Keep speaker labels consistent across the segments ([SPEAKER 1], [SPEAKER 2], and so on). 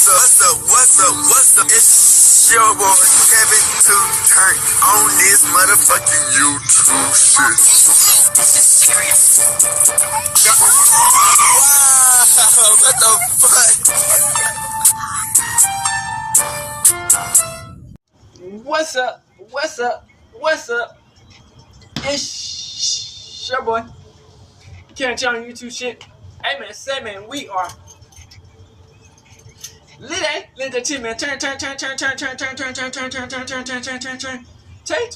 [SPEAKER 1] What's up? It's your boy Kevin to turn on this motherfucking YouTube shit. Wow, what the fuck?
[SPEAKER 2] What's up? It's your boy. Can't tell on YouTube shit. Hey man, say man, we are lit the team man. Turn. Take to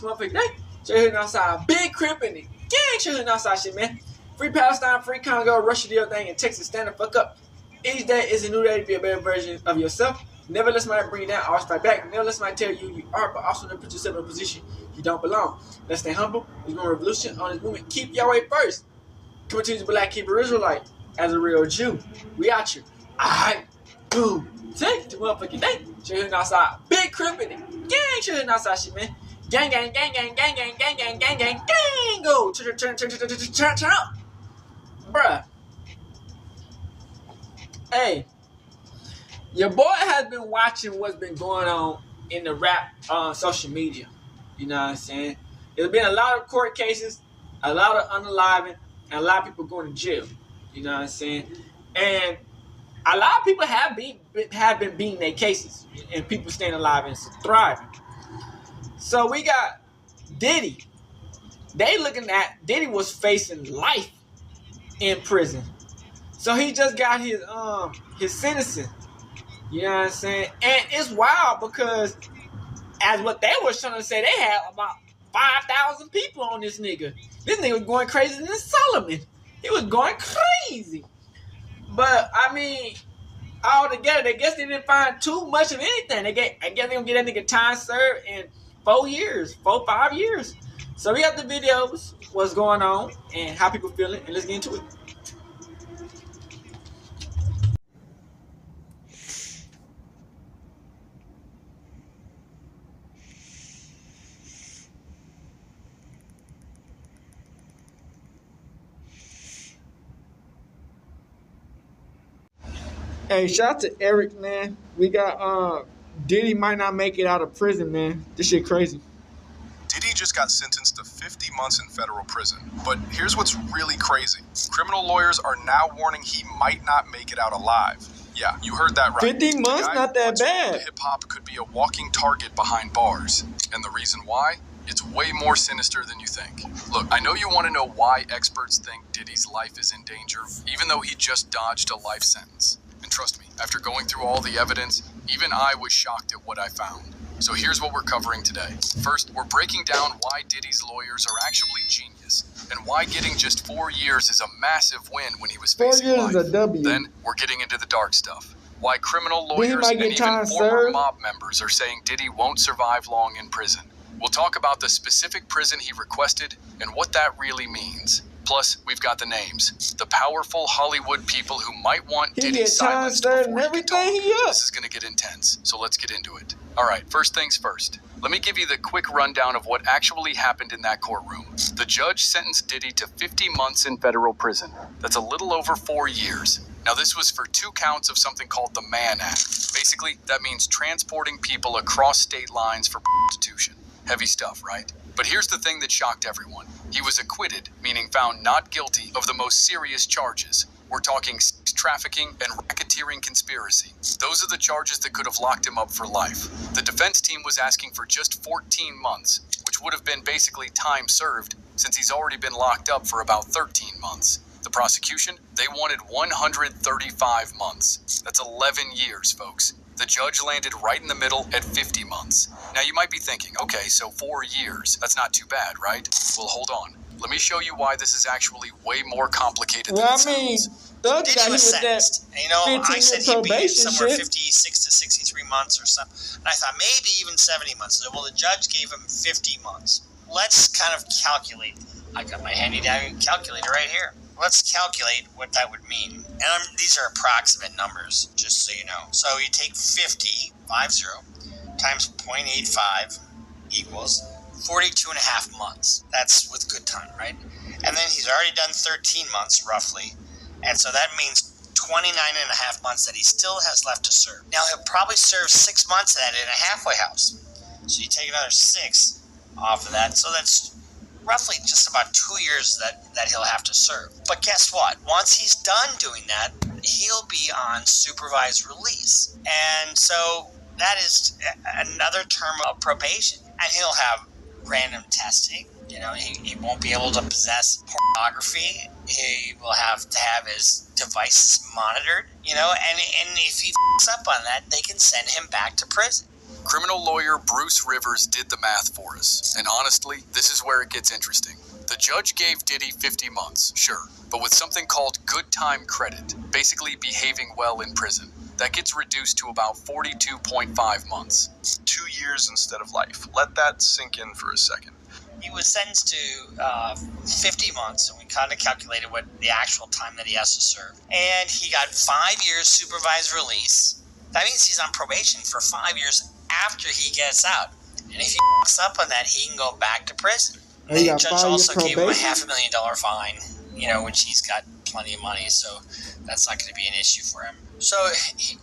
[SPEAKER 2] motherfucking day. So hitting outside, big crip in the gang. So hitting outside shit, man. Free Palestine, free Congo, Russia, the other thing, and Texas. Stand the fuck up. Each day is a new day to be a better version of yourself. Never let somebody bring you down, always fight back. Never let somebody tell you you are, but also never put yourself in a position you don't belong. Let's stay humble. There's no revolution on this movement. Keep your way first. Coming to the Black Hebrew Israelite as a real Jew. We out here. Alright. Boom. Take the motherfucking day. Shooting outside. Big crip in it. Gang shooting outside shit, man. Gang. Go. Turn up. Bruh. Hey. Your boy has been watching what's been going on in the rap social media. You know what I'm saying? There's been a lot of court cases, a lot of unaliving, and a lot of people going to jail. You know what I'm saying? And a lot of people have been beating their cases, and people staying alive and thriving. So we got Diddy. They looking at Diddy was facing life in prison. So he just got his sentencing. You know what I'm saying? And it's wild because as what they were trying to say, they had about 5,000 people on this nigga. This nigga was going crazier than Solomon. He was going crazy. But, I mean, all together, I guess they didn't find too much of anything. I guess they're going to get that nigga time served in 5 years. So we got the videos, what's going on, and how people feeling, and let's get into it. Hey, shout out to Eric, man. We got Diddy might not make it out of prison, man. This shit crazy.
[SPEAKER 3] Diddy just got sentenced to 50 months in federal prison. But here's what's really crazy. Criminal lawyers are now warning he might not make it out alive. Yeah, you heard that right.
[SPEAKER 2] 50 months? Not that bad.
[SPEAKER 3] Hip-hop could be a walking target behind bars. And the reason why? It's way more sinister than you think. Look, I know you want to know why experts think Diddy's life is in danger, even though he just dodged a life sentence. And trust me, after going through all the evidence, even I was shocked at what I found. So here's what we're covering today. First, we're breaking down why Diddy's lawyers are actually genius, and why getting just 4 years is a massive win when he was facing
[SPEAKER 2] 4 years
[SPEAKER 3] life.
[SPEAKER 2] is a W.
[SPEAKER 3] Then, we're getting into the dark stuff. Why criminal lawyers and even former mob members are saying Diddy won't survive long in prison. We'll talk about the specific prison he requested and what that really means. Plus, we've got the names. The powerful Hollywood people who might want Diddy silenced before he can talk. This is going to get intense, so let's get into it. All right, first things first. Let me give you the quick rundown of what actually happened in that courtroom. The judge sentenced Diddy to 50 months in federal prison. That's a little over 4 years. Now, this was for 2 counts of something called the Mann Act. Basically, that means transporting people across state lines for prostitution. Heavy stuff, right? But here's the thing that shocked everyone. He was acquitted, meaning found not guilty of the most serious charges. We're talking sex trafficking and racketeering conspiracy. Those are the charges that could have locked him up for life. The defense team was asking for just 14 months, which would have been basically time served since he's already been locked up for about 13 months. The prosecution, they wanted 135 months. That's 11 years, folks. The judge landed right in the middle at 50 months. Now you might be thinking, okay, so 4 years, that's not too bad, right? Well, hold on. Let me show you why this is actually way more complicated than it sounds.
[SPEAKER 4] Diddy was sentenced. And, you know, I said he'd be somewhere 56 to 63 months or something. And I thought maybe even 70 months. Well, the judge gave him 50 months. Let's kind of calculate. I got my handy-dandy calculator right here. Let's calculate what that would mean. And these are approximate numbers, just so you know. So you take 50 times 0.85 equals 42 and a half months. That's with good time, right? And then he's already done 13 months, roughly. And so that means 29 and a half months that he still has left to serve. Now, he'll probably serve 6 months of that in a halfway house. So you take another 6 off of that. So that's roughly just about 2 years that he'll have to serve. But guess what? Once he's done doing that, he'll be on supervised release. And so that is another term of probation. And he'll have random testing. You know, he won't be able to possess pornography. He will have to have his devices monitored, you know, and if he f***s up on that, they can send him back to prison.
[SPEAKER 3] Criminal lawyer Bruce Rivers did the math for us. And honestly, this is where it gets interesting. The judge gave Diddy 50 months, sure, but with something called good time credit, basically behaving well in prison. That gets reduced to about 42.5 months.
[SPEAKER 5] 2 years instead of life. Let that sink in for a second.
[SPEAKER 4] He was sentenced to 50 months, and we kind of calculated what the actual time that he has to serve. And he got 5 years supervised release. That means he's on probation for 5 years after he gets out. And if he f***s up on that, he can go back to prison. And the judge also gave him a $500,000 fine, you know, which he's got plenty of money, so that's not going to be an issue for him. So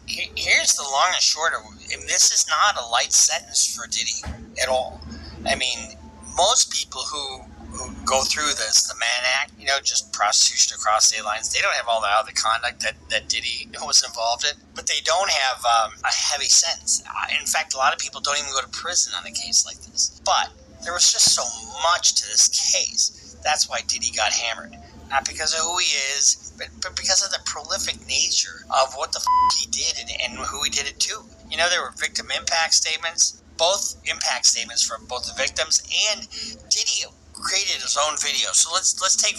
[SPEAKER 4] here's the long and short of it. This is not a light sentence for Diddy at all. I mean, most people who go through this, the Mann Act, you know, just prostitution across state lines, they don't have all the other conduct that Diddy was involved in, but they don't have a heavy sentence. In fact, a lot of people don't even go to prison on a case like this. But there was just so much to this case. That's why Diddy got hammered. Not because of who he is, but because of the prolific nature of what the he did and who he did it to. You know, there were victim impact statements, both impact statements from both the victims, and Diddy created his own video. So let's take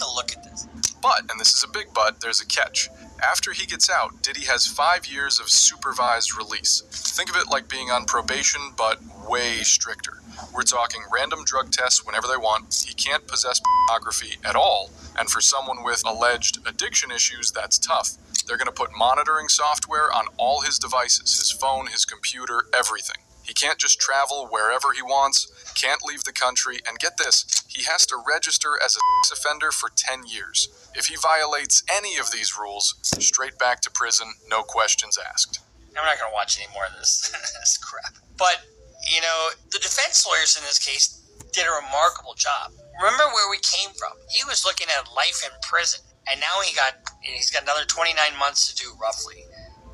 [SPEAKER 4] a look at this.
[SPEAKER 5] But, and this is a big but, there's a catch. After he gets out, Diddy has 5 years of supervised release. Think of it like being on probation, but way stricter. We're talking random drug tests whenever they want. He can't possess pornography at all. And for someone with alleged addiction issues, that's tough. They're going to put monitoring software on all his devices, his phone, his computer, everything. He can't just travel wherever he wants, can't leave the country, and get this, he has to register as a sex offender for 10 years. If he violates any of these rules, straight back to prison, no questions asked.
[SPEAKER 4] I'm not going to watch any more of this, this crap. But, you know, the defense lawyers in this case did a remarkable job. Remember where we came from. He was looking at life in prison, and now he's got another 29 months to do, roughly.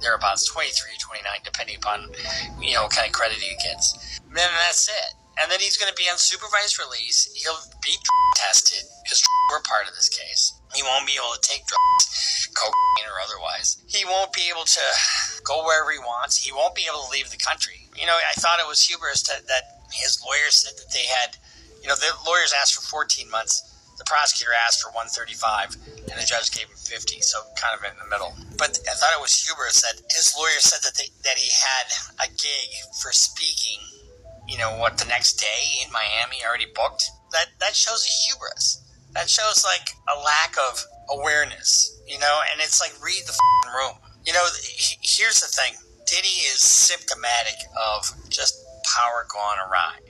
[SPEAKER 4] Thereabouts, 23, 29, depending upon, you know, what kind of credit he gets. And then that's it. And then he's going to be on supervised release. He'll be tested, because we're part of this case. He won't be able to take drugs, cocaine or otherwise. He won't be able to go wherever he wants. He won't be able to leave the country. You know, I thought it was hubris that his lawyers said that they had, you know, the lawyers asked for 14 months. The prosecutor asked for 135, and the judge gave him 50, so kind of in the middle. But I thought it was hubris that his lawyer said that he had a gig for speaking, you know, the next day in Miami already booked. That shows a hubris. That shows, like, a lack of awareness, you know, and it's like, read the room. You know, here's the thing. Diddy is symptomatic of just power gone awry.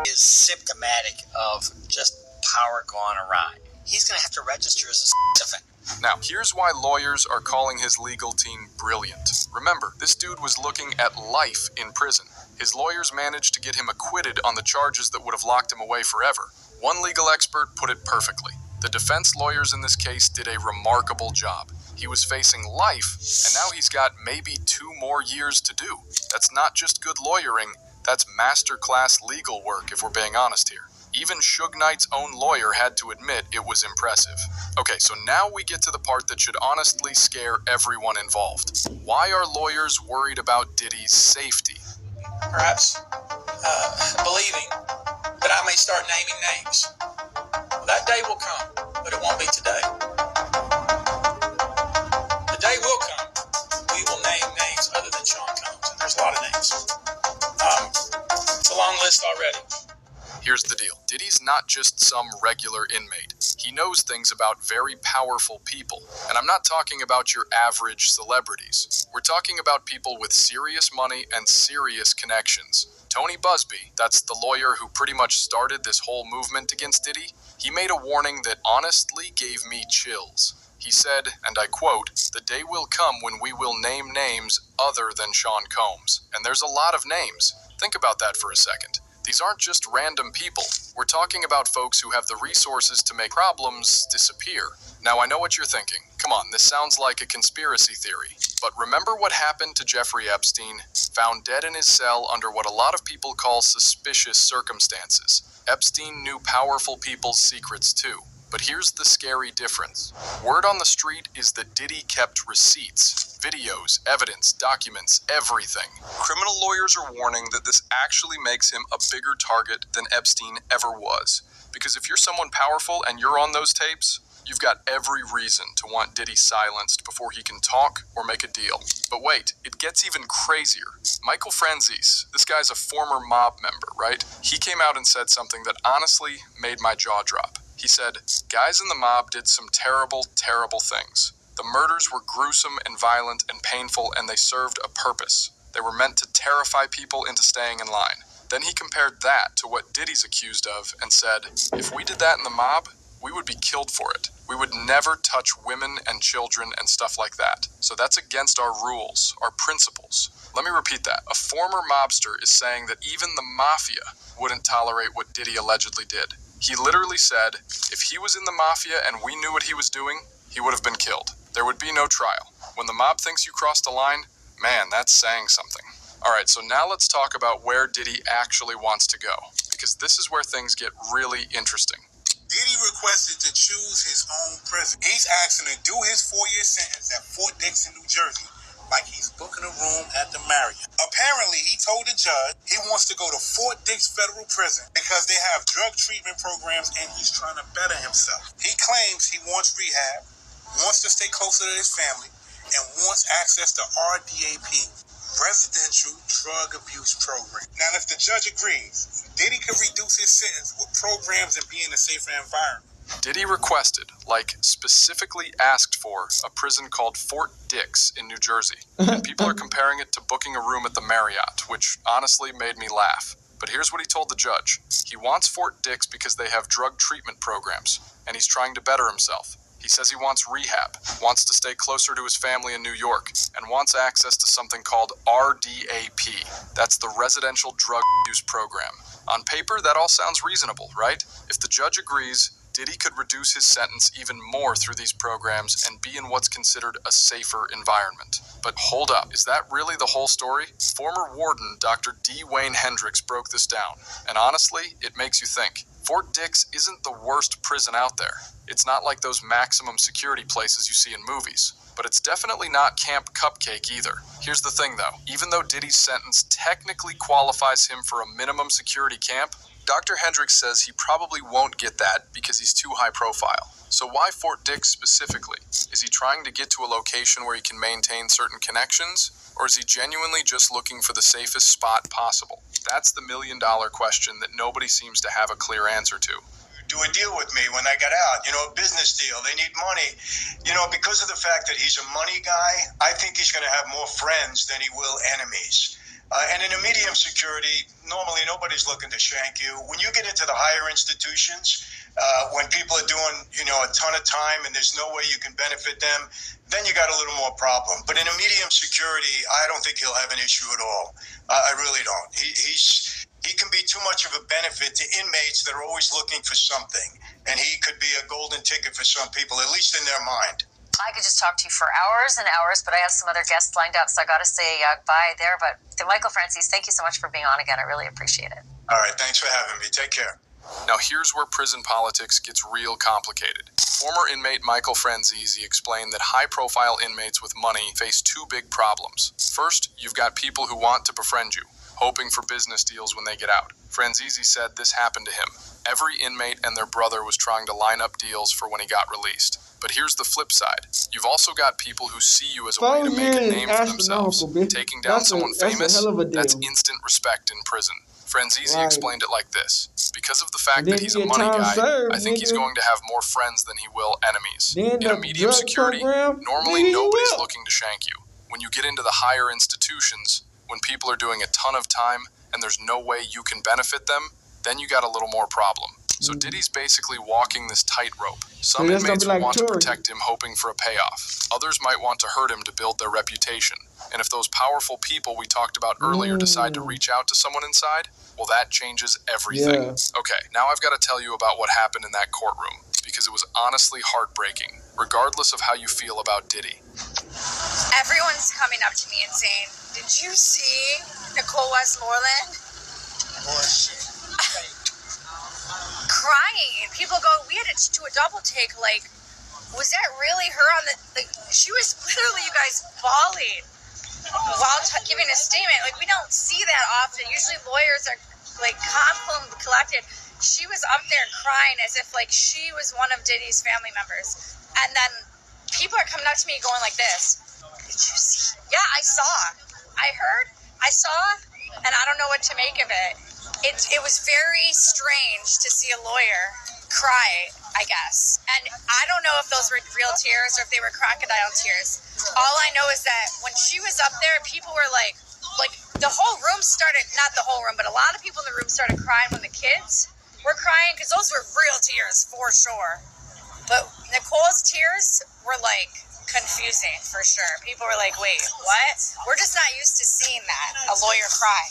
[SPEAKER 4] Is symptomatic of just power gone awry. He's going to have to register as a sex offender.
[SPEAKER 5] Now, here's why lawyers are calling his legal team brilliant. Remember, this dude was looking at life in prison. His lawyers managed to get him acquitted on the charges that would have locked him away forever. One legal expert put it perfectly. The defense lawyers in this case did a remarkable job. He was facing life, and now he's got maybe 2 more years to do. That's not just good lawyering. That's masterclass legal work, if we're being honest here. Even Suge Knight's own lawyer had to admit it was impressive. Okay, so now we get to the part that should honestly scare everyone involved. Why are lawyers worried about Diddy's safety?
[SPEAKER 6] Perhaps believing that I may start naming names. That day will come, but it won't be today. The day will come. We will name names other than Sean Combs, and there's a lot of names. It's a long list already.
[SPEAKER 5] Here's the deal. Diddy's not just some regular inmate. He knows things about very powerful people. And I'm not talking about your average celebrities. We're talking about people with serious money and serious connections. Tony Busby, that's the lawyer who pretty much started this whole movement against Diddy, he made a warning that honestly gave me chills. He said, and I quote, "The day will come when we will name names other than Sean Combs." And there's a lot of names. Think about that for a second. These aren't just random people. We're talking about folks who have the resources to make problems disappear. Now, I know what you're thinking. Come on, this sounds like a conspiracy theory. But remember what happened to Jeffrey Epstein? Found dead in his cell under what a lot of people call suspicious circumstances. Epstein knew powerful people's secrets too. But here's the scary difference. Word on the street is that Diddy kept receipts, videos, evidence, documents, everything. Criminal lawyers are warning that this actually makes him a bigger target than Epstein ever was. Because if you're someone powerful and you're on those tapes, you've got every reason to want Diddy silenced before he can talk or make a deal. But wait, it gets even crazier. Michael Franzese, this guy's a former mob member, right? He came out and said something that honestly made my jaw drop. He said, "Guys in the mob did some terrible, terrible things. The murders were gruesome and violent and painful, and they served a purpose. They were meant to terrify people into staying in line." Then he compared that to what Diddy's accused of and said, "If we did that in the mob, we would be killed for it. We would never touch women and children and stuff like that. So that's against our rules, our principles." Let me repeat that. A former mobster is saying that even the mafia wouldn't tolerate what Diddy allegedly did. He literally said, if he was in the mafia and we knew what he was doing, he would have been killed. There would be no trial. When the mob thinks you crossed a line, man, that's saying something. Alright, so now let's talk about where Diddy actually wants to go, because this is where things get really interesting.
[SPEAKER 1] Diddy requested to choose his own prison. He's asking to do his 4-year sentence at Fort Dix in New Jersey, like he's booking a room at the Marriott. Apparently, he told the judge he wants to go to Fort Dix Federal Prison because they have drug treatment programs and he's trying to better himself. He claims he wants rehab, wants to stay closer to his family, and wants access to RDAP, Residential Drug Abuse Program. Now, if the judge agrees, Diddy could reduce his sentence with programs and be in a safer environment.
[SPEAKER 5] Diddy requested, like specifically asked for, a prison called Fort Dix in New Jersey. And people are comparing it to booking a room at the Marriott, which honestly made me laugh. But here's what he told the judge. He wants Fort Dix because they have drug treatment programs, and he's trying to better himself. He says he wants rehab, wants to stay closer to his family in New York, and wants access to something called RDAP. That's the Residential Drug Abuse Program. On paper, that all sounds reasonable, right? If the judge agrees, Diddy could reduce his sentence even more through these programs and be in what's considered a safer environment. But hold up, is that really the whole story? Former warden Dr. D. Wayne Hendricks broke this down, and honestly, it makes you think. Fort Dix isn't the worst prison out there. It's not like those maximum security places you see in movies. But it's definitely not Camp Cupcake either. Here's the thing though, even though Diddy's sentence technically qualifies him for a minimum security camp, Dr. Hendricks says he probably won't get that because he's too high profile. So why Fort Dix specifically? Is he trying to get to a location where he can maintain certain connections? Or is he genuinely just looking for the safest spot possible? That's the million-dollar question that nobody seems to have a clear answer to.
[SPEAKER 7] Do a deal with me when I got out, a business deal. They need money. Because of the fact that he's a money guy, I think he's going to have more friends than he will enemies. And in a medium security, normally nobody's looking to shank you. When you get into the higher institutions, when people are doing, a ton of time and there's no way you can benefit them, then you got a little more problem. But in a medium security, I don't think he'll have an issue at all. I really don't. He can be too much of a benefit to inmates that are always looking for something. And he could be a golden ticket for some people, at least in their mind.
[SPEAKER 8] I could just talk to you for hours and hours, but I have some other guests lined up, so I got to say bye there. But Michael Franzese, thank you so much for being on again. I really appreciate it.
[SPEAKER 7] All right, thanks for having me. Take care.
[SPEAKER 5] Now here's where prison politics gets real complicated. Former inmate Michael Franzese explained that high-profile inmates with money face two big problems. First, you've got people who want to befriend you, hoping for business deals when they get out. Franzese said this happened to him. Every inmate and their brother was trying to line up deals for when he got released. But here's the flip side. You've also got people who see you as a way to make a name for themselves. Taking down someone famous, that's instant respect in prison. Franzese explained it like this. Because of the fact that he's a money guy, I think he's going to have more friends than he will enemies. In a medium security, normally nobody's looking to shank you. When you get into the higher institutions, when people are doing a ton of time and there's no way you can benefit them, then you got a little more problem. So Diddy's basically walking this tightrope. Some inmates will want to protect him, hoping for a payoff. Others might want to hurt him to build their reputation. And if those powerful people we talked about earlier decide to reach out to someone inside, well, that changes everything. Okay, now I've got to tell you about what happened in that courtroom, because it was honestly heartbreaking, regardless of how you feel about Diddy.
[SPEAKER 9] Everyone's coming up to me and saying, "Did you see Nicole Westmoreland?"
[SPEAKER 4] Bullshit.
[SPEAKER 9] Crying. People go, we had to do a double take, like, was that really her on the, like, she was literally, you guys, bawling while giving a statement. Like, we don't see that often. Usually lawyers are, like, calm, collected. She was up there crying as if, like, she was one of Diddy's family members. And then people are coming up to me going like this. Did you see? Yeah, I saw. I heard. I saw. And I don't know what to make of it. It was very strange to see a lawyer cry, I guess. And I don't know if those were real tears or if they were crocodile tears. All I know is that when she was up there, people were like the whole room started, not the whole room, but a lot of people in the room started crying when the kids were crying, because those were real tears for sure. But Nicole's tears were like confusing for sure. People were like, wait, what? We're just not used to seeing that, a lawyer cry.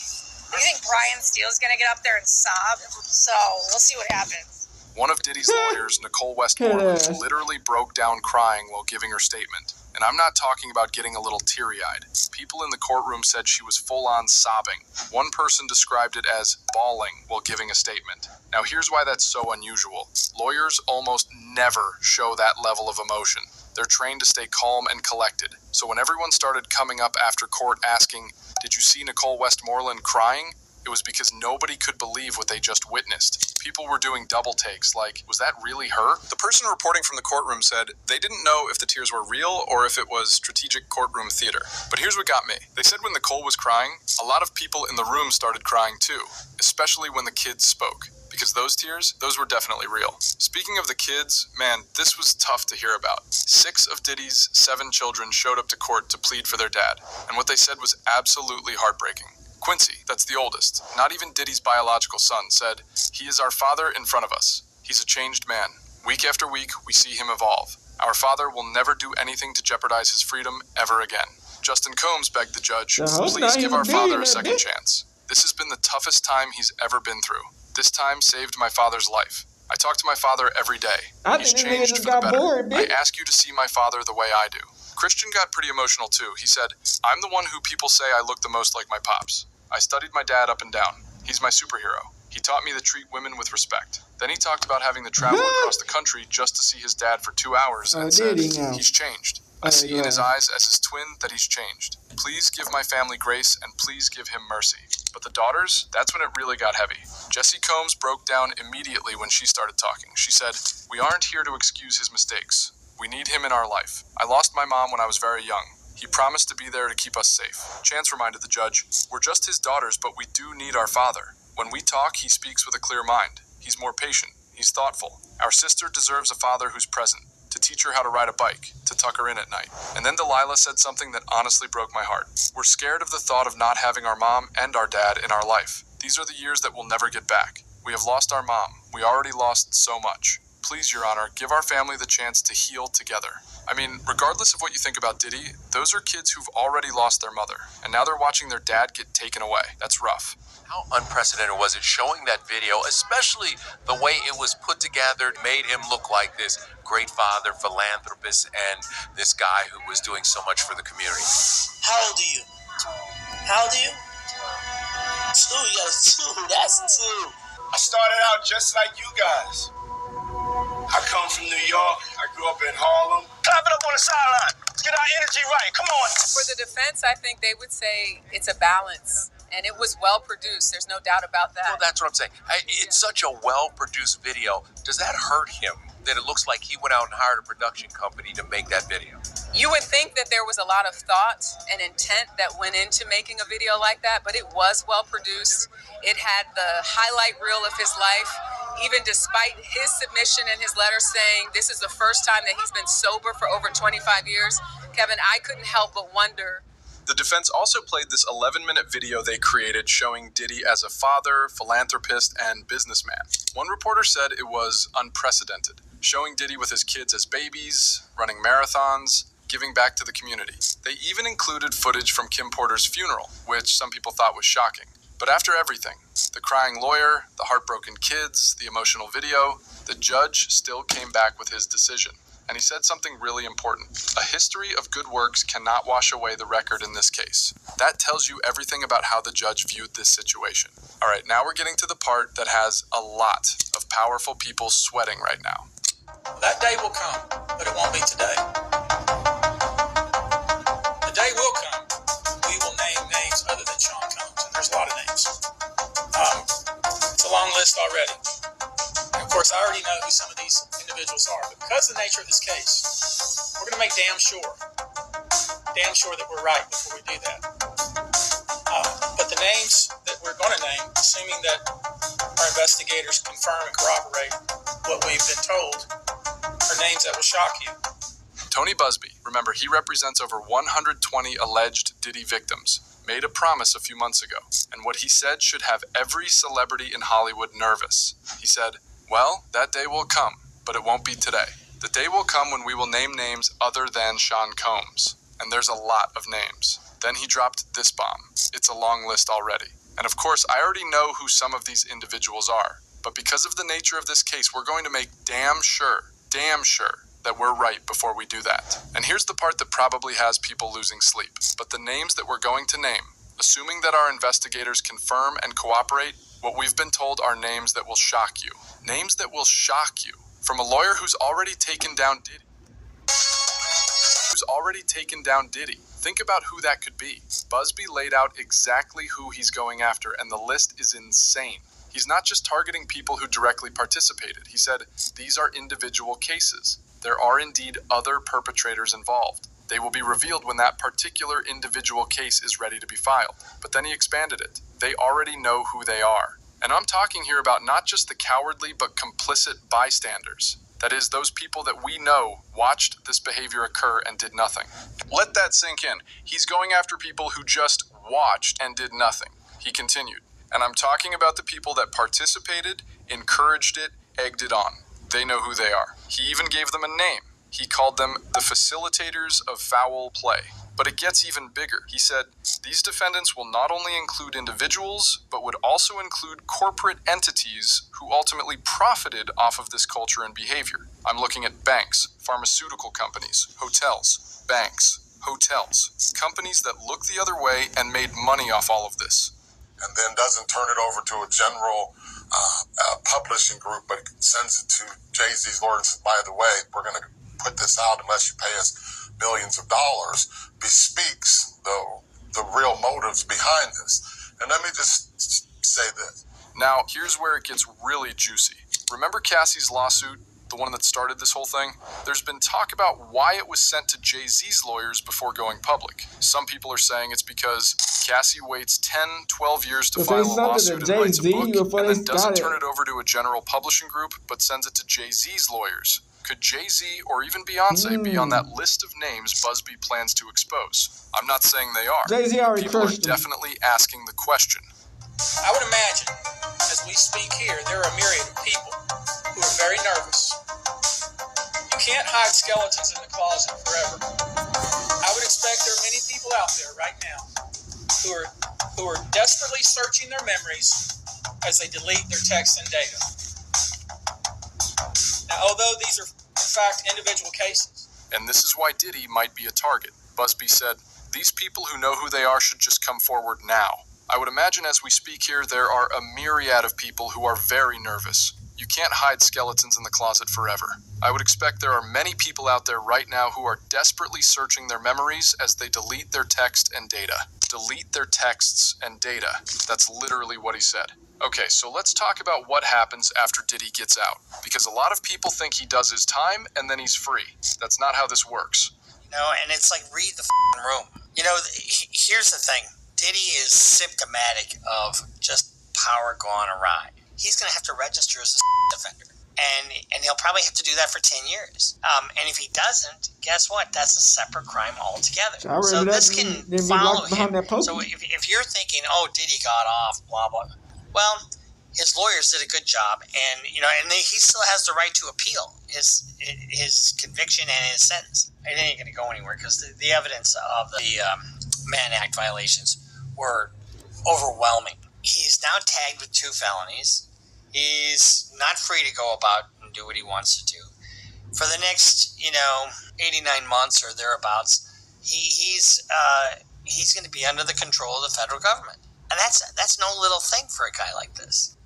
[SPEAKER 9] Do you think Brian Steele's going to get up there and sob? So we'll see what happens.
[SPEAKER 5] One of Diddy's lawyers, Nicole Westmoreland, literally broke down crying while giving her statement. And I'm not talking about getting a little teary-eyed. People in the courtroom said she was full-on sobbing. One person described it as bawling while giving a statement. Now here's why that's so unusual. Lawyers almost never show that level of emotion. They're trained to stay calm and collected. So when everyone started coming up after court asking, "Did you see Nicole Westmoreland crying?" it was because nobody could believe what they just witnessed. People were doing double takes, like, was that really her? The person reporting from the courtroom said they didn't know if the tears were real or if it was strategic courtroom theater. But here's what got me. They said when Nicole was crying, a lot of people in the room started crying too, especially when the kids spoke. Because those tears, those were definitely real. Speaking of the kids, man, this was tough to hear about. 6 of Diddy's 7 children showed up to court to plead for their dad, and what they said was absolutely heartbreaking. Quincy, that's the oldest, not even Diddy's biological son, said, "He is our father in front of us. He's a changed man. Week after week, we see him evolve. Our father will never do anything to jeopardize his freedom ever again." Justin Combs begged the judge, "Please give our father a second chance. This has been the toughest time he's ever been through. This time saved my father's life. I talk to my father every day. He's changed for the better. I ask you to see my father the way I do." Christian got pretty emotional too. He said, "I'm the one who people say I look the most like my pops. I studied my dad up and down. He's my superhero. He taught me to treat women with respect." Then he talked about having to travel across the country just to see his dad for 2 hours and said, "He's changed. I see in his eyes as his twin that he's changed. Please give my family grace and please give him mercy." But the daughters, that's when it really got heavy. Jessie Combs broke down immediately when she started talking. She said, "We aren't here to excuse his mistakes. We need him in our life. I lost my mom when I was very young. He promised to be there to keep us safe." Chance reminded the judge, "We're just his daughters, but we do need our father. When we talk, he speaks with a clear mind. He's more patient. He's thoughtful. Our sister deserves a father who's present, to teach her how to ride a bike, to tuck her in at night." And then Delilah said something that honestly broke my heart. "We're scared of the thought of not having our mom and our dad in our life. These are the years that we'll never get back. We have lost our mom. We already lost so much. Please, Your Honor, give our family the chance to heal together." I mean, regardless of what you think about Diddy, those are kids who've already lost their mother, and now they're watching their dad get taken away. That's rough.
[SPEAKER 10] How unprecedented was it showing that video, especially the way it was put together, made him look like this great father, philanthropist, and this guy who was doing so much for the community.
[SPEAKER 4] How old are you? How old are you? 2, you got a 2, that's 2.
[SPEAKER 1] I started out just like you guys. I come from New York. I grew up in Harlem.
[SPEAKER 4] Clap it up on the sideline. Let's get our energy right. Come on.
[SPEAKER 11] For the defense, I think they would say it's a balance. And it was well produced. There's no doubt about that.
[SPEAKER 10] Well, that's what I'm saying. It's such a well-produced video. Does that hurt him that it looks like he went out and hired a production company to make that video?
[SPEAKER 11] You would think that there was a lot of thought and intent that went into making a video like that, but it was well produced. It had the highlight reel of his life, even despite his submission and his letter saying this is the first time that he's been sober for over 25 years. Kevin, I couldn't help but wonder.
[SPEAKER 5] The defense also played this 11-minute video they created showing Diddy as a father, philanthropist, and businessman. One reporter said it was unprecedented, showing Diddy with his kids as babies, running marathons, giving back to the community. They even included footage from Kim Porter's funeral, which some people thought was shocking. But after everything, the crying lawyer, the heartbroken kids, the emotional video, the judge still came back with his decision. And he said something really important. A history of good works cannot wash away the record in this case. That tells you everything about how the judge viewed this situation. All right, now we're getting to the part that has a lot of powerful people sweating right now.
[SPEAKER 6] That day will come, but it won't be today. The day will come. We will name names other than Sean Combs, and there's a lot of names. It's a long list already. And of course, I already know who some of these individuals are, but because of the nature of this case, we're going to make damn sure that we're right before we do that. But the names that we're going to name, assuming that our investigators confirm and corroborate what we've been told, are names that will shock you.
[SPEAKER 5] Tony Busby, remember, he represents over 120 alleged Diddy victims, made a promise a few months ago, and what he said should have every celebrity in Hollywood nervous. He said, well, that day will come, but it won't be today. The day will come when we will name names other than Sean Combs, and there's a lot of names. Then he dropped this bomb. It's a long list already. And of course, I already know who some of these individuals are, but because of the nature of this case, we're going to make damn sure that we're right before we do that. And here's the part that probably has people losing sleep. But the names that we're going to name, assuming that our investigators confirm and cooperate, what we've been told are names that will shock you. Names that will shock you. From a lawyer who's already taken down Diddy. Think about who that could be. Busby laid out exactly who he's going after, and the list is insane. He's not just targeting people who directly participated. He said, these are individual cases. There are indeed other perpetrators involved. They will be revealed when that particular individual case is ready to be filed. But then he expanded it. They already know who they are. And I'm talking here about not just the cowardly but complicit bystanders. That is, those people that we know watched this behavior occur and did nothing. Let that sink in. He's going after people who just watched and did nothing. He continued. And I'm talking about the people that participated, encouraged it, egged it on. They know who they are. He even gave them a name. He called them the facilitators of foul play. But it gets even bigger. He said, these defendants will not only include individuals, but would also include corporate entities who ultimately profited off of this culture and behavior. I'm looking at banks, pharmaceutical companies, hotels, banks, hotels, companies that looked the other way and made money off all of this.
[SPEAKER 12] And then doesn't turn it over to a general publishing group, but sends it to Jay-Z's lawyers. By the way, we're going to put this out unless you pay us millions of dollars, bespeaks the real motives behind this. And let me just say this.
[SPEAKER 5] Now, here's where it gets really juicy. Remember Cassie's lawsuit, the one that started this whole thing? There's been talk about why it was sent to Jay-Z's lawyers before going public. Some people are saying it's because Cassie waits 10, 12 years to file a lawsuit and writes a book, and then doesn't turn it over to a general publishing group, but sends it to Jay-Z's lawyers. Could Jay-Z or even Beyonce be on that list of names Busby plans to expose? I'm not saying they are.
[SPEAKER 13] Jay-Z already
[SPEAKER 5] People are
[SPEAKER 13] crushed him.
[SPEAKER 5] definitely asking the question.
[SPEAKER 6] I would imagine, as we speak here, there are a myriad of people who are very nervous. You can't hide skeletons in the closet forever. I would expect there are many people out there right now who are desperately searching their memories as they delete their texts and data. Now, although these are, in fact, individual cases.
[SPEAKER 5] And this is why Diddy might be a target. Busby said, these people who know who they are should just come forward now. I would imagine as we speak here, there are a myriad of people who are very nervous. You can't hide skeletons in the closet forever. I would expect there are many people out there right now who are desperately searching their memories as they delete their text and data. Delete their texts and data. That's literally what he said. Okay, so let's talk about what happens after Diddy gets out. Because a lot of people think he does his time and then he's free. That's not how this works.
[SPEAKER 4] You know, and it's like, read the room. You know, here's the thing. Diddy is symptomatic of just power gone awry. He's going to have to register as a offender. And he'll probably have to do that for 10 years. And if he doesn't, guess what? That's a separate crime altogether. So this can follow him. So if you're thinking, oh, Diddy got off, blah, blah. Well, his lawyers did a good job. And, he still has the right to appeal his conviction and his sentence. It ain't going to go anywhere because the evidence of the Mann Act violations were overwhelming. He's now tagged with 2 felonies. He's not free to go about and do what he wants to do. For the next, 89 months or thereabouts, he's going to be under the control of the federal government. And that's no little thing for a guy like this.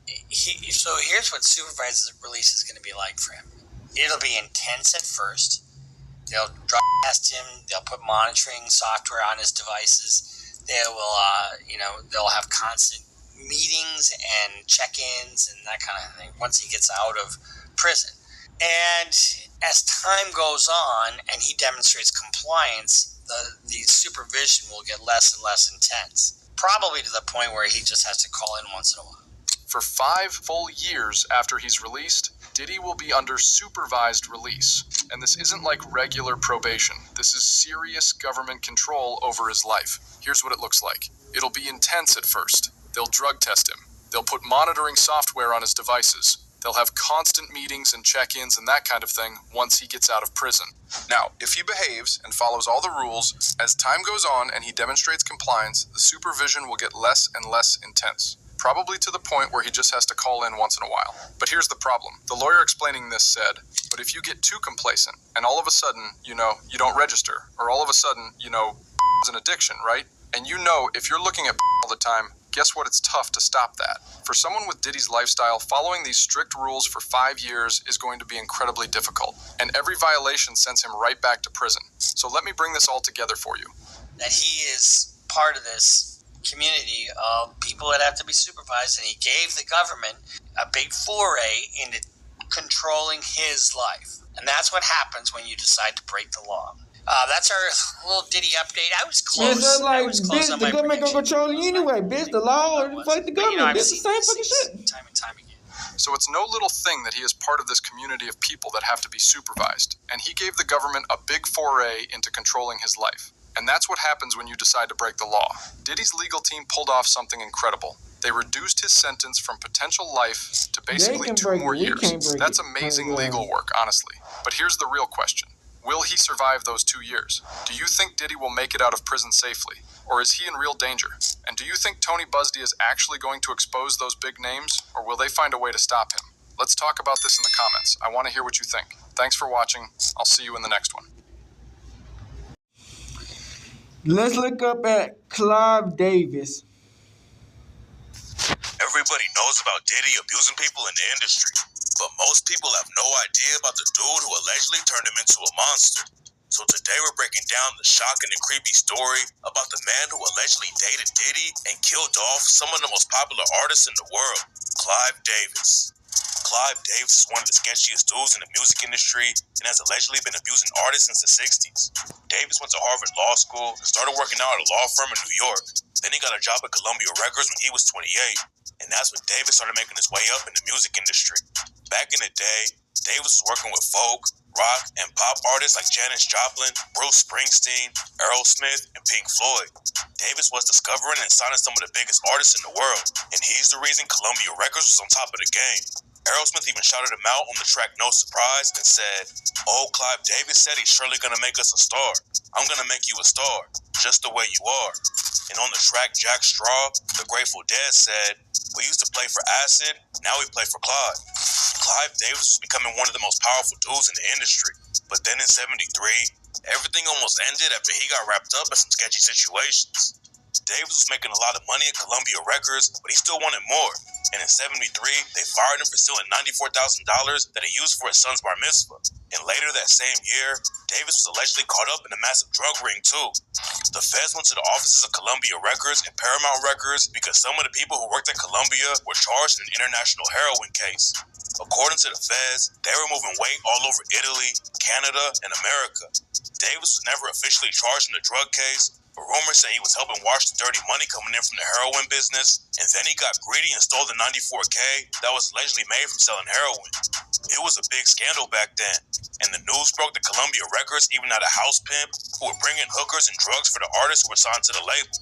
[SPEAKER 4] So here's what supervised release is going to be like for him. It'll be intense at first. They'll drug test him. They'll put monitoring software on his devices. They will, they'll have constant meetings and check-ins and that kind of thing once he gets out of prison. And as time goes on and he demonstrates compliance, the supervision will get less and less intense, probably to the point where he just has to call in once in a while.
[SPEAKER 5] For 5 full years after he's released, Diddy will be under supervised release. And this isn't like regular probation. This is serious government control over his life. Here's what it looks like. It'll be intense at first. They'll drug test him. They'll put monitoring software on his devices. They'll have constant meetings and check-ins and that kind of thing once he gets out of prison. Now, if he behaves and follows all the rules, as time goes on and he demonstrates compliance, the supervision will get less and less intense. Probably to the point where he just has to call in once in a while. But here's the problem. The lawyer explaining this said, but if you get too complacent and all of a sudden, you don't register, or all of a sudden, it's an addiction, right? And if you're looking at all the time, guess what? It's tough to stop that. For someone with Diddy's lifestyle, following these strict rules for 5 years is going to be incredibly difficult. And every violation sends him right back to prison. So let me bring this all together for you.
[SPEAKER 4] That he is part of this community of people that have to be supervised, and he gave the government a big foray into controlling his life. And that's what happens when you decide to break the law. That's our little Diddy update. I was close.
[SPEAKER 2] Bitch, the government gonna control you anyway. Bitch, the law or fight the government. It's the same fucking shit.
[SPEAKER 4] Time and time again.
[SPEAKER 5] So it's no little thing that he is part of this community of people that have to be supervised. And he gave the government a big foray into controlling his life. And that's what happens when you decide to break the law. Diddy's legal team pulled off something incredible. They reduced his sentence from potential life to basically 2 more years. That's amazing legal work, honestly. But here's the real question. Will he survive those 2 years? Do you think Diddy will make it out of prison safely? Or is he in real danger? And do you think Tony Buzdy is actually going to expose those big names? Or will they find a way to stop him? Let's talk about this in the comments. I want to hear what you think. Thanks for watching. I'll see you in the next one.
[SPEAKER 2] Let's look up at Clive Davis.
[SPEAKER 13] Everybody knows about Diddy abusing people in the industry, but most people have no idea about the dude who allegedly turned him into a monster. So today we're breaking down the shocking and creepy story about the man who allegedly dated Diddy and killed off some of the most popular artists in the world, Clive Davis. Clive Davis is one of the sketchiest dudes in the music industry and has allegedly been abusing artists since the 60s. Davis went to Harvard Law School and started working out at a law firm in New York. Then he got a job at Columbia Records when he was 28, and that's when Davis started making his way up in the music industry. Back in the day, Davis was working with folk, rock, and pop artists like Janis Joplin, Bruce Springsteen, Aerosmith, and Pink Floyd. Davis was discovering and signing some of the biggest artists in the world, and he's the reason Columbia Records was on top of the game. Aerosmith even shouted him out on the track No Surprise and said, "Oh, Clive Davis said he's surely gonna make us a star. I'm gonna make you a star, just the way you are." And on the track Jack Straw, the Grateful Dead said, "We used to play for Acid, now we play for Clive." Clive Davis was becoming one of the most powerful dudes in the industry. But then in 73, everything almost ended after he got wrapped up in some sketchy situations. Davis was making a lot of money at Columbia Records, but he still wanted more. And in 73, they fired him for stealing $94,000 that he used for his son's bar mitzvah. And later that same year, Davis was allegedly caught up in a massive drug ring too. The feds went to the offices of Columbia Records and Paramount Records because some of the people who worked at Columbia were charged in an international heroin case. According to the feds, they were moving weight all over Italy, Canada, and America. Davis was never officially charged in the drug case, But rumors say he was helping wash the dirty money coming in from the heroin business, and then he got greedy and stole the 94K that was allegedly made from selling heroin. It was a big scandal back then, and the news broke that Columbia Records even had a house pimp who would bring in hookers and drugs for the artists who were signed to the label.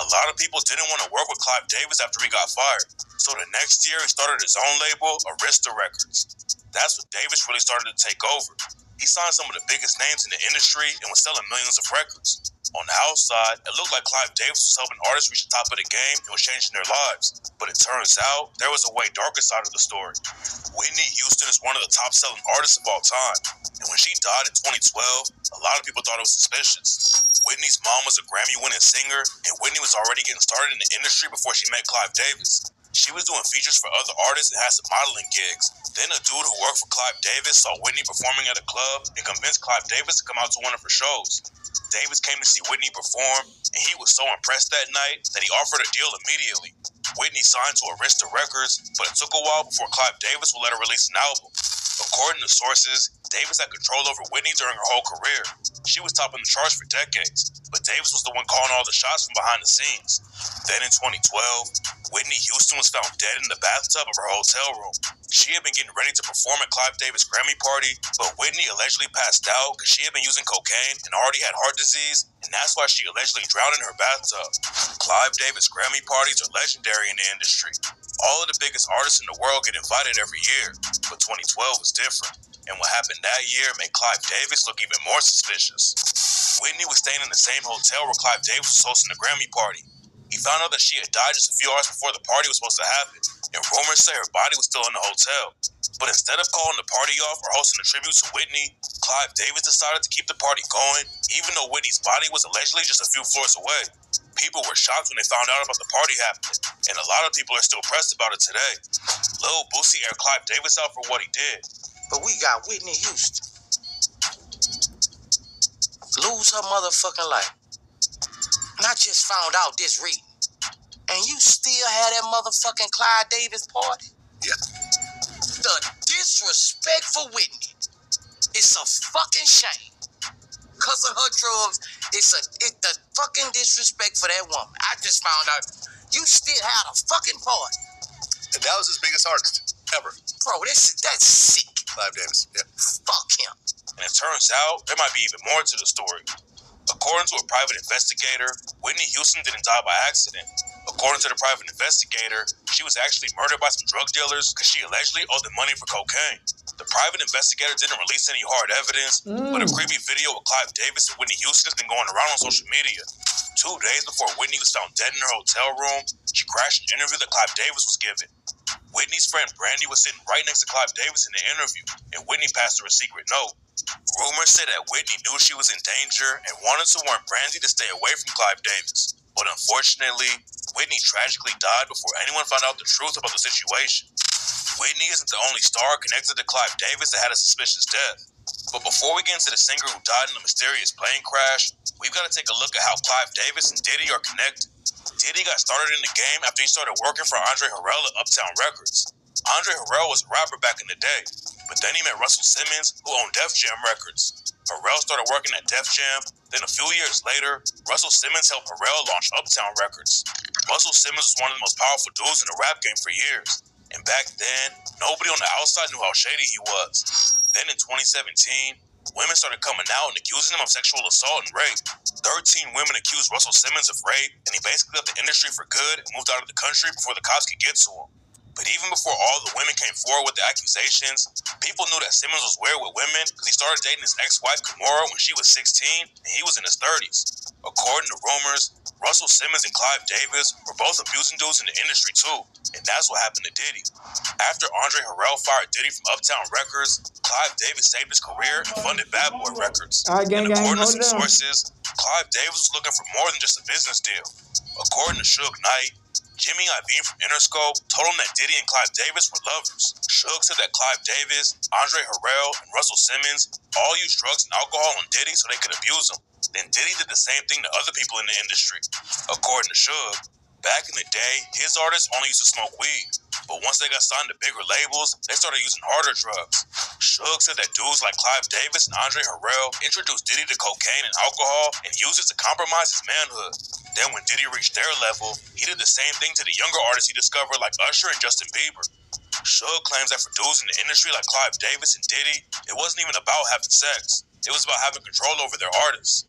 [SPEAKER 13] A lot of people didn't want to work with Clive Davis after he got fired, so the next year he started his own label, Arista Records. That's when Davis really started to take over. He signed some of the biggest names in the industry and was selling millions of records. On the outside, it looked like Clive Davis was helping artists reach the top of the game and was changing their lives. But it turns out, there was a way darker side of the story. Whitney Houston is one of the top-selling artists of all time. And when she died in 2012, a lot of people thought it was suspicious. Whitney's mom was a Grammy-winning singer, and Whitney was already getting started in the industry before she met Clive Davis. She was doing features for other artists and had some modeling gigs. Then a dude who worked for Clive Davis saw Whitney performing at a club and convinced Clive Davis to come out to one of her shows. Davis came to see Whitney perform, and he was so impressed that night that he offered a deal immediately. Whitney signed to Arista Records, but it took a while before Clive Davis would let her release an album. According to sources, Davis had control over Whitney during her whole career. She was topping the charts for decades, but Davis was the one calling all the shots from behind the scenes. Then in 2012, Whitney Houston was found dead in the bathtub of her hotel room. She had been getting ready to perform at Clive Davis' Grammy party, but Whitney allegedly passed out because she had been using cocaine and already had heart disease, and that's why she allegedly drowned in her bathtub. Clive Davis Grammy parties are legendary in the industry. All of the biggest artists in the world get invited every year, but 2012 was different. And what happened that year made Clive Davis look even more suspicious. Whitney was staying in the same hotel where Clive Davis was hosting the Grammy party. He found out that she had died just a few hours before the party was supposed to happen, and rumors say her body was still in the hotel. But instead of calling the party off or hosting a tribute to Whitney, Clive Davis decided to keep the party going, even though Whitney's body was allegedly just a few floors away. People were shocked when they found out about the party happening, and a lot of people are still pressed about it today. Lil Boosie aired Clive Davis out for what he did.
[SPEAKER 14] But we got Whitney Houston lose her motherfucking life. And I just found out this reading. And you still had that motherfucking Clive Davis party?
[SPEAKER 10] Yeah.
[SPEAKER 14] The disrespect for Whitney is a fucking shame. Because of her drugs, it's the fucking disrespect for that woman. I just found out you still had a fucking party.
[SPEAKER 10] And that was his biggest artist ever.
[SPEAKER 14] Bro, that's sick.
[SPEAKER 10] Clive Davis, yeah.
[SPEAKER 14] Fuck him.
[SPEAKER 13] And it turns out there might be even more to the story. According to a private investigator, Whitney Houston didn't die by accident. According to the private investigator, she was actually murdered by some drug dealers because she allegedly owed them money for cocaine. The private investigator didn't release any hard evidence, but a creepy video of Clive Davis and Whitney Houston has been going around on social media. 2 days before Whitney was found dead in her hotel room, she crashed an interview that Clive Davis was giving. Whitney's friend Brandy was sitting right next to Clive Davis in the interview, and Whitney passed her a secret note. Rumors said that Whitney knew she was in danger and wanted to warn Brandy to stay away from Clive Davis. But unfortunately, Whitney tragically died before anyone found out the truth about the situation. Whitney isn't the only star connected to Clive Davis that had a suspicious death. But before we get into the singer who died in a mysterious plane crash, we've got to take a look at how Clive Davis and Diddy are connected. Diddy got started in the game after he started working for Andre Harrell at Uptown Records. Andre Harrell was a rapper back in the day, but then he met Russell Simmons, who owned Def Jam Records. Harrell started working at Def Jam, then a few years later, Russell Simmons helped Harrell launch Uptown Records. Russell Simmons was one of the most powerful dudes in the rap game for years, and back then, nobody on the outside knew how shady he was. Then in 2017, women started coming out and accusing him of sexual assault and rape. 13 women accused Russell Simmons of rape, and he basically left the industry for good and moved out of the country before the cops could get to him. But even before all the women came forward with the accusations, people knew that Simmons was weird with women because he started dating his ex-wife Kimora when she was 16 and he was in his 30s. According to rumors, Russell Simmons and Clive Davis were both abusing dudes in the industry too, and that's what happened to Diddy. After Andre Harrell fired Diddy from Uptown Records, Clive Davis saved his career and funded Bad Boy Records. And according to some sources, Clive Davis was looking for more than just a business deal. According to Suge Knight, Jimmy Iovine from Interscope told him that Diddy and Clive Davis were lovers. Suge said that Clive Davis, Andre Harrell, and Russell Simmons all used drugs and alcohol on Diddy so they could abuse him. Then Diddy did the same thing to other people in the industry. According to Suge, back in the day, his artists only used to smoke weed. But once they got signed to bigger labels, they started using harder drugs. Suge said that dudes like Clive Davis and Andre Harrell introduced Diddy to cocaine and alcohol and used it to compromise his manhood. Then when Diddy reached their level, he did the same thing to the younger artists he discovered like Usher and Justin Bieber. Suge claims that for dudes in the industry like Clive Davis and Diddy, it wasn't even about having sex. It was about having control over their artists.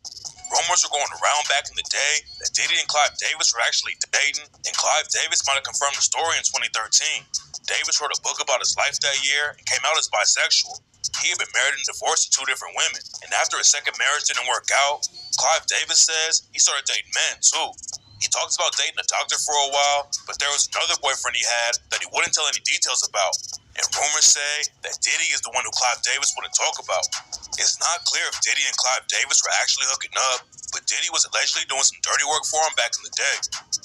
[SPEAKER 13] Rumors were going around back in the day that Diddy and Clive Davis were actually dating, and Clive Davis might have confirmed the story in 2013. Davis wrote a book about his life that year and came out as bisexual. He had been married and divorced to 2 different women, and after his second marriage didn't work out, Clive Davis says he started dating men too. He talks about dating a doctor for a while, but there was another boyfriend he had that he wouldn't tell any details about. And rumors say that Diddy is the one who Clive Davis wouldn't talk about. It's not clear if Diddy and Clive Davis were actually hooking up, but Diddy was allegedly doing some dirty work for him back in the day.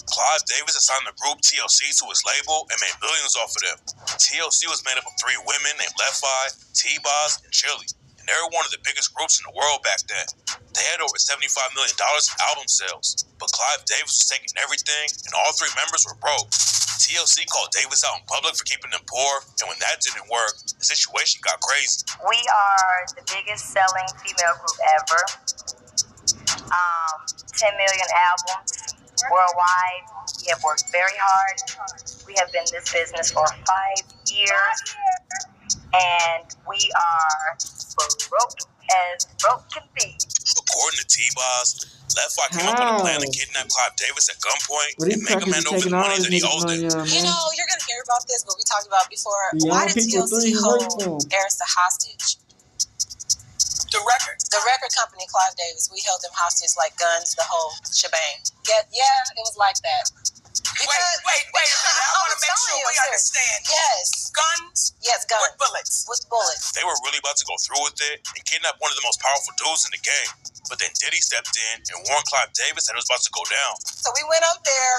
[SPEAKER 13] Clive Davis assigned the group TLC to his label and made millions off of them. TLC was made up of 3 women named Left Eye, T-Boz, and Chili. And they were one of the biggest groups in the world back then. They had over $75 million in album sales, but Clive Davis was taking everything, and all 3 members were broke. TLC called Davis out in public for keeping them poor, and when that didn't work, the situation got crazy.
[SPEAKER 15] We are the biggest selling female group ever. 10 million albums worldwide. We have worked very hard. We have been in this business for 5 years, and we are broke as broke can be.
[SPEAKER 13] According to T-Boz, Left Eye came up with a plan to kidnap Clive Davis at gunpoint and make him hand over the money that he owed them.
[SPEAKER 11] You know, you're going to hear about this, but we talked about before. Why did TLC hold Arista hostage? The record company, Clive Davis, we held them hostage like guns, the whole shebang. Yeah, it was like that.
[SPEAKER 14] Wait a minute. I want to make sure we understand.
[SPEAKER 11] Yes.
[SPEAKER 14] Guns?
[SPEAKER 11] Yes, guns.
[SPEAKER 14] With bullets.
[SPEAKER 11] With bullets.
[SPEAKER 13] They were really about to go through with it and kidnap one of the most powerful dudes in the game. But then Diddy stepped in and warned Clive Davis that it was about to go down.
[SPEAKER 11] So we went up there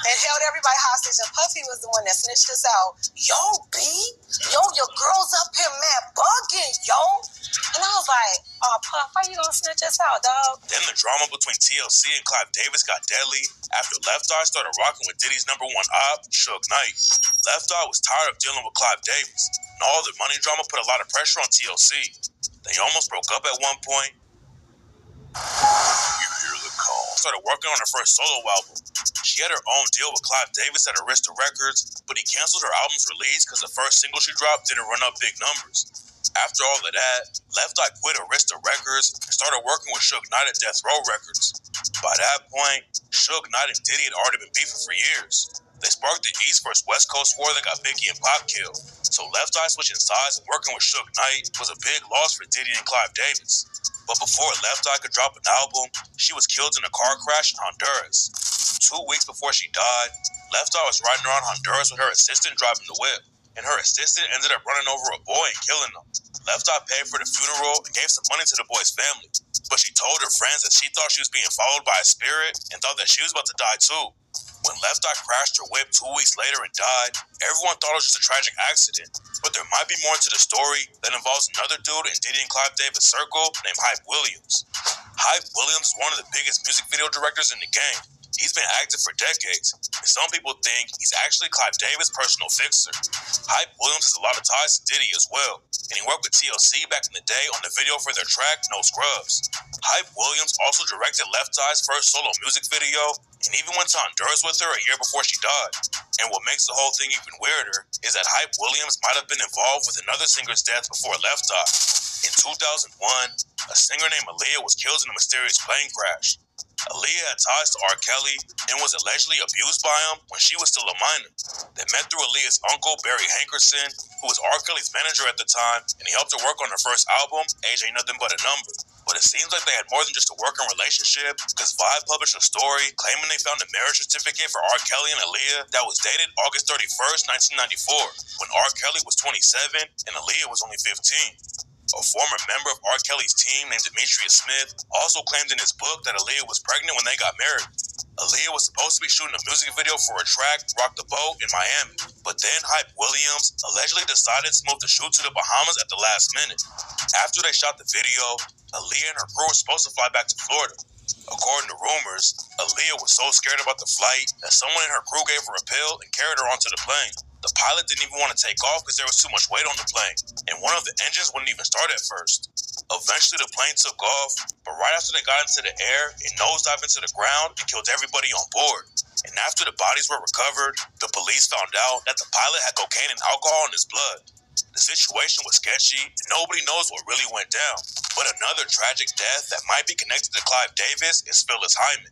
[SPEAKER 11] and held everybody hostage, and Puffy was the one that snitched us out. Yo, B, your girl's up here mad bugging, yo. And I was like, oh, Puff, how you gonna snitch us out, dog?
[SPEAKER 13] Then the drama between TLC and Clive Davis got deadly after Left Eye started rocking with Diddy's #1 op, Suge Knight. Left Eye was tired of dealing with Clive Davis, and all the money drama put a lot of pressure on TLC. They almost broke up at one point.
[SPEAKER 10] You hear the call.
[SPEAKER 13] Started working on her first solo album. She had her own deal with Clive Davis at Arista Records, but he canceled her album's release because the first single she dropped didn't run up big numbers. After all of that, Left Eye quit Arista Records and started working with Suge Knight at Death Row Records. By that point, Suge Knight and Diddy had already been beefing for years. They sparked the East vs. West Coast war that got Biggie and Pop killed. So Left Eye switching sides and working with Suge Knight was a big loss for Diddy and Clive Davis. But before Left Eye could drop an album, she was killed in a car crash in Honduras. 2 weeks before she died, Left Eye was riding around Honduras with her assistant driving the whip, and her assistant ended up running over a boy and killing him. Left Eye paid for the funeral and gave some money to the boy's family, but she told her friends that she thought she was being followed by a spirit and thought that she was about to die too. When Left Eye crashed her whip 2 weeks later and died, everyone thought it was just a tragic accident. But there might be more to the story that involves another dude in Diddy and Clive Davis' circle named Hype Williams. Hype Williams is one of the biggest music video directors in the game. He's been active for decades, and some people think he's actually Clive Davis' personal fixer. Hype Williams has a lot of ties to Diddy as well, and he worked with TLC back in the day on the video for their track, No Scrubs. Hype Williams also directed Left Eye's first solo music video, and even went to Honduras with her a year before she died. And what makes the whole thing even weirder is that Hype Williams might have been involved with another singer's death before Left Eye. In 2001, a singer named Aaliyah was killed in a mysterious plane crash. Aaliyah had ties to R. Kelly and was allegedly abused by him when she was still a minor. They met through Aaliyah's uncle, Barry Hankerson, who was R. Kelly's manager at the time, and he helped her work on her first album, Age Ain't Nothing But a Number. But it seems like they had more than just a working relationship, because Vibe published a story claiming they found a marriage certificate for R. Kelly and Aaliyah that was dated August 31st, 1994, when R. Kelly was 27 and Aaliyah was only 15. A former member of R. Kelly's team named Demetrius Smith also claimed in his book that Aaliyah was pregnant when they got married. Aaliyah was supposed to be shooting a music video for a track, Rock the Boat, in Miami. But then Hype Williams allegedly decided to move the shoot to the Bahamas at the last minute. After they shot the video, Aaliyah and her crew were supposed to fly back to Florida. According to rumors, Aaliyah was so scared about the flight that someone in her crew gave her a pill and carried her onto the plane. The pilot didn't even want to take off because there was too much weight on the plane, and one of the engines wouldn't even start at first. Eventually, the plane took off, but right after they got into the air, it nosedived into the ground and killed everybody on board. And after the bodies were recovered, the police found out that the pilot had cocaine and alcohol in his blood. The situation was sketchy, and nobody knows what really went down. But another tragic death that might be connected to Clive Davis is Phyllis Hyman.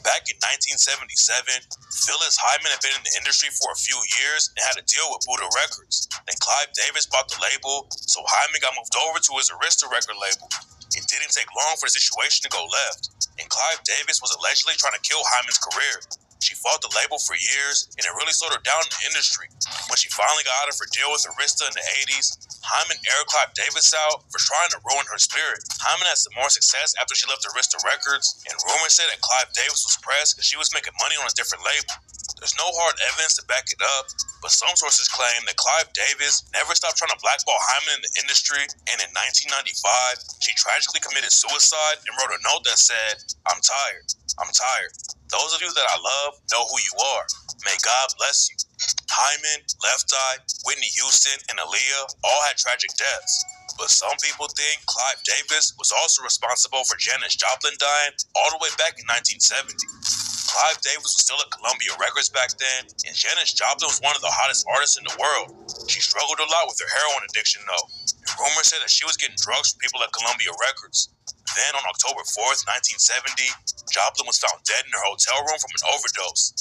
[SPEAKER 13] Back in 1977, Phyllis Hyman had been in the industry for a few years and had a deal with Buddha Records. Then Clive Davis bought the label, so Hyman got moved over to his Arista record label. It didn't take long for the situation to go left, and Clive Davis was allegedly trying to kill Hyman's career. She fought the label for years, and it really slowed her down in the industry. When she finally got out of her deal with Arista in the 80s, Hyman aired Clive Davis out for trying to ruin her spirit. Hyman had some more success after she left Arista Records, and rumors say that Clive Davis was pressed because she was making money on a different label. There's no hard evidence to back it up, but some sources claim that Clive Davis never stopped trying to blackball Hyman in the industry, and in 1995, she tragically committed suicide and wrote a note that said, "I'm tired. I'm tired. Those of you that I love know who you are. May God bless you." Hyman, Left Eye, Whitney Houston, and Aaliyah all had tragic deaths. But some people think Clive Davis was also responsible for Janis Joplin dying all the way back in 1970. Clive Davis was still at Columbia Records back then, and Janis Joplin was one of the hottest artists in the world. She struggled a lot with her heroin addiction, though, and rumors say that she was getting drugs from people at Columbia Records. Then, on October 4th, 1970, Joplin was found dead in her hotel room from an overdose.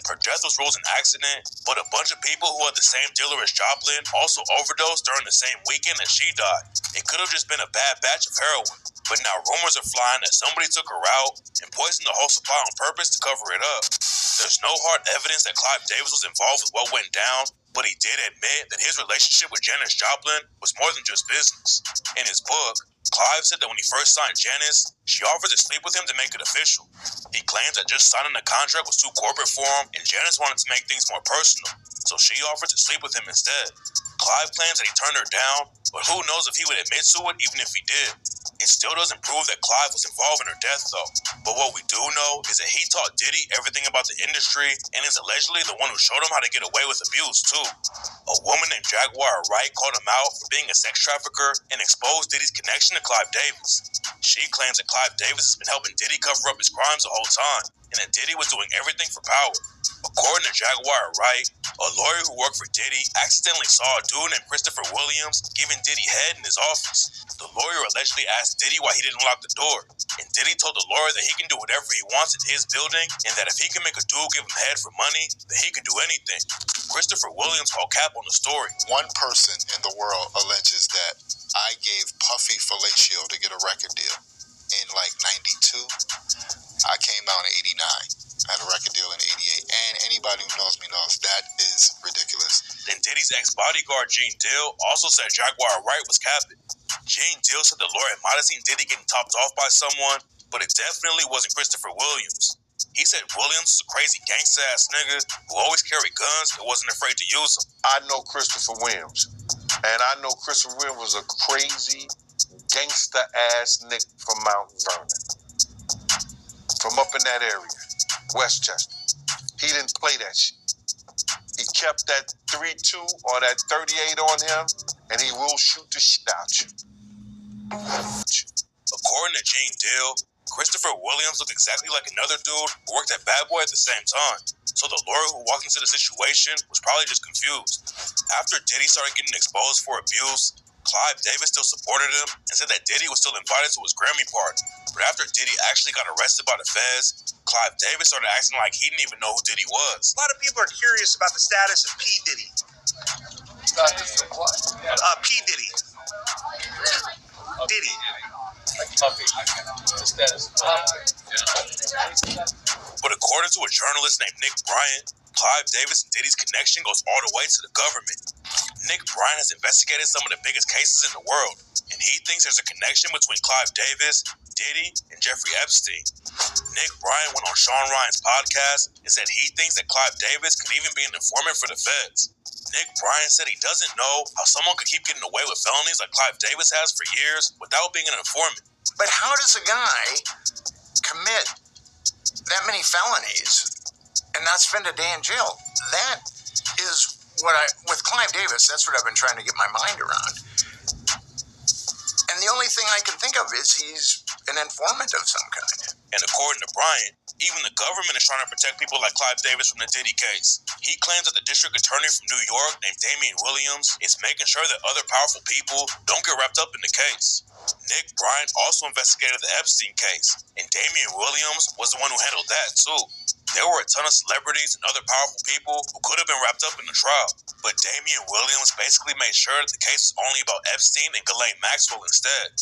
[SPEAKER 13] Her death was ruled an accident, but a bunch of people who had the same dealer as Joplin also overdosed during the same weekend that she died. It could have just been a bad batch of heroin, but now rumors are flying that somebody took her out and poisoned the whole supply on purpose to cover it up. There's no hard evidence that Clive Davis was involved with what went down, but he did admit that his relationship with Janis Joplin was more than just business. In his book, Clive said that when he first signed Janis, she offered to sleep with him to make it official. He claims that just signing the contract was too corporate for him, and Janis wanted to make things more personal, so she offered to sleep with him instead. Clive claims that he turned her down, but who knows if he would admit to it even if he did. It still doesn't prove that Clive was involved in her death, though. But what we do know is that he taught Diddy everything about the industry and is allegedly the one who showed him how to get away with abuse, too. A woman named Jaguar Wright called him out for being a sex trafficker and exposed Diddy's connection to Clive Davis. She claims that Clive Davis has been helping Diddy cover up his crimes the whole time, and that Diddy was doing everything for power. According to Jaguar Wright, a lawyer who worked for Diddy accidentally saw a dude named Christopher Williams giving Diddy head in his office. The lawyer allegedly asked Diddy why he didn't lock the door, and Diddy told the lawyer that he can do whatever he wants in his building, and that if he can make a dude give him head for money, then he can do anything. Christopher Williams called cap on the story.
[SPEAKER 12] One person in the world alleges that I gave Puffy fellatio to get a record deal in like 92. I came out in 89. I had a record deal in 88. And anybody who knows me knows that is ridiculous.
[SPEAKER 13] Then Diddy's ex-bodyguard, Gene Deal, also said Jaguar Wright was capping. Gene Deal said the lawyer might have seen Diddy getting topped off by someone, but it definitely wasn't Christopher Williams. He said Williams was a crazy gangsta-ass nigga who always carried guns and wasn't afraid to use them.
[SPEAKER 16] I know Christopher Williams, and I know Christopher Williams was a crazy gangsta-ass nigga from Mount Vernon, from up in that area, Westchester. He didn't play that shit. He kept that 3.2 or that 38 on him, and he will shoot the shit out you.
[SPEAKER 13] According to Gene Deal, Christopher Williams looked exactly like another dude who worked at Bad Boy at the same time, so the lawyer who walked into the situation was probably just confused. After Diddy started getting exposed for abuse, Clive Davis still supported him and said that Diddy was still invited to his Grammy party. But after Diddy actually got arrested by the feds, Clive Davis started acting like he didn't even know who Diddy was.
[SPEAKER 1] A lot of people are curious about the status of P. Diddy. P. Diddy. Diddy.
[SPEAKER 13] But according to a journalist named Nick Bryant, Clive Davis and Diddy's connection goes all the way to the government. Nick Bryant has investigated some of the biggest cases in the world, and he thinks there's a connection between Clive Davis, Diddy, and Jeffrey Epstein. Nick Bryant went on Sean Ryan's podcast and said he thinks that Clive Davis could even be an informant for the feds. Nick Bryant said he doesn't know how someone could keep getting away with felonies like Clive Davis has for years without being an informant.
[SPEAKER 14] But how does a guy commit that many felonies and not spend a day in jail? That is
[SPEAKER 17] with Clive Davis, that's what I've been trying to get my mind around. And the only thing I can think of is he's an informant of some kind.
[SPEAKER 13] And according to Brian, even the government is trying to protect people like Clive Davis from the Diddy case. He claims that the district attorney from New York named Damian Williams is making sure that other powerful people don't get wrapped up in the case. Nick Bryant also investigated the Epstein case, and Damian Williams was the one who handled that too. There were a ton of celebrities and other powerful people who could have been wrapped up in the trial, but Damian Williams basically made sure that the case was only about Epstein and Ghislaine Maxwell instead.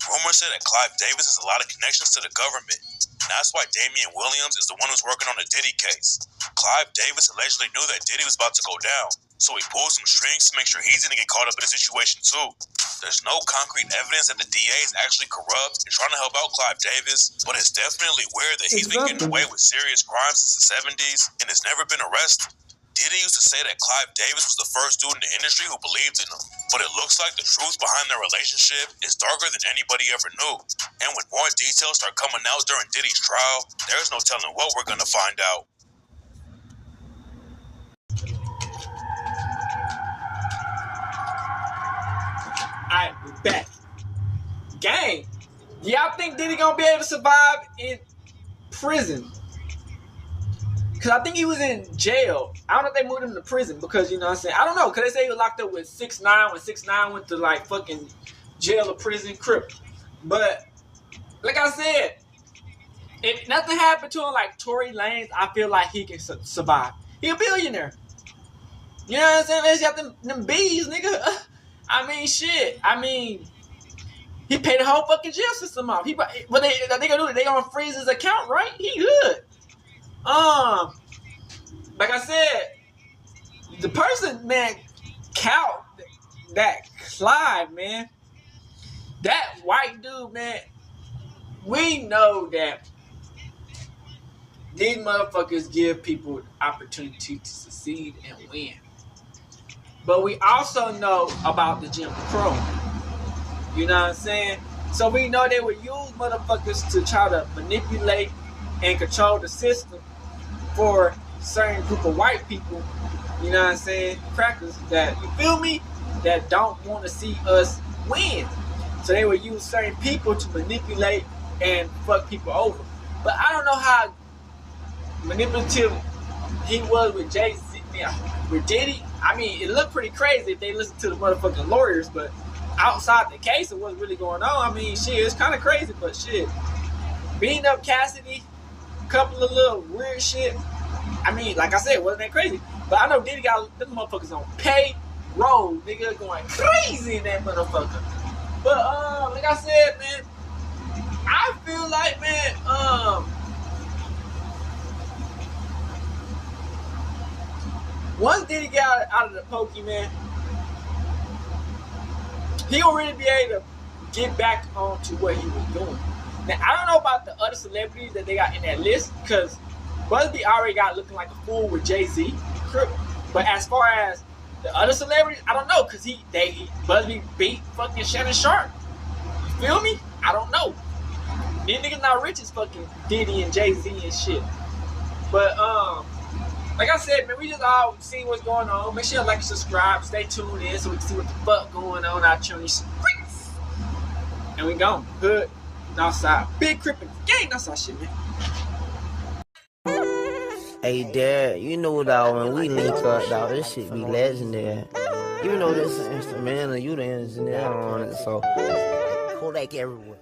[SPEAKER 13] Rumors say that Clive Davis has a lot of connections to the government, and that's why Damian Williams is the one who's working on the Diddy case. Clive Davis allegedly knew that Diddy was about to go down, so he pulled some strings to make sure he's gonna get caught up in the situation too. There's no concrete evidence that the DA is actually corrupt and trying to help out Clive Davis, but it's definitely weird that he's been getting away with serious crimes since the 70s and has never been arrested. Diddy used to say that Clive Davis was the first dude in the industry who believed in him, but it looks like the truth behind their relationship is darker than anybody ever knew. And when more details start coming out during Diddy's trial, there's no telling what we're gonna find out.
[SPEAKER 2] Alright, we're back. Gang, y'all think Diddy gonna be able to survive in prison? Because I think he was in jail. I don't know if they moved him to prison because, you know what I'm saying? I don't know, because they say he was locked up with 6ix9ine when 6ix9ine went to, like, fucking jail or prison crip. But, like I said, if nothing happened to him like Tory Lanez, I feel like he can survive. He a billionaire. You know what I'm saying? They got them bees, nigga. I mean, shit. I mean, he paid the whole fucking jail system off. What they gonna do? They gonna freeze his account, right? He good. Like I said, the person, man, that Clive, man, that white dude, man, we know that these motherfuckers give people the opportunity to succeed and win. But we also know about the Jim Crow. You know what I'm saying? So we know they would use motherfuckers to try to manipulate and control the system for certain group of white people, you know what I'm saying, crackers that, you feel me, that don't want to see us win. So they would use certain people to manipulate and fuck people over. But I don't know how manipulative he was with Jay-Z, with Diddy. I mean, it looked pretty crazy if they listened to the motherfucking lawyers, but outside the case of what's really going on, I mean, shit, it's kind of crazy, but shit. Beating up Cassidy, a couple of little weird shit. I mean, like I said, wasn't that crazy? But I know Diddy got them motherfuckers on payroll, nigga, going crazy in that motherfucker. But, like I said, man, I feel like, man, once Diddy got out of the pokey, man, he don't really be able to get back onto what he was doing. Now, I don't know about the other celebrities that they got in that list, because Busby already got looking like a fool with Jay-Z. But as far as the other celebrities, I don't know, because Busby beat fucking Shannon Sharp. You feel me? I don't know. These niggas not rich as fucking Diddy and Jay-Z and shit. But, like I said, man, we just all see what's going on. Make sure you like and subscribe. Stay tuned in so we can see what the fuck going on out here in these streets. And we gone. Hood, Northside. Big Crip and gang Northside shit, man.
[SPEAKER 18] Hey, Dad, you know, dog, when we link up, dog, this shit be legendary. Even though this is an instrumental, you the engineer on it, so Kodak everywhere.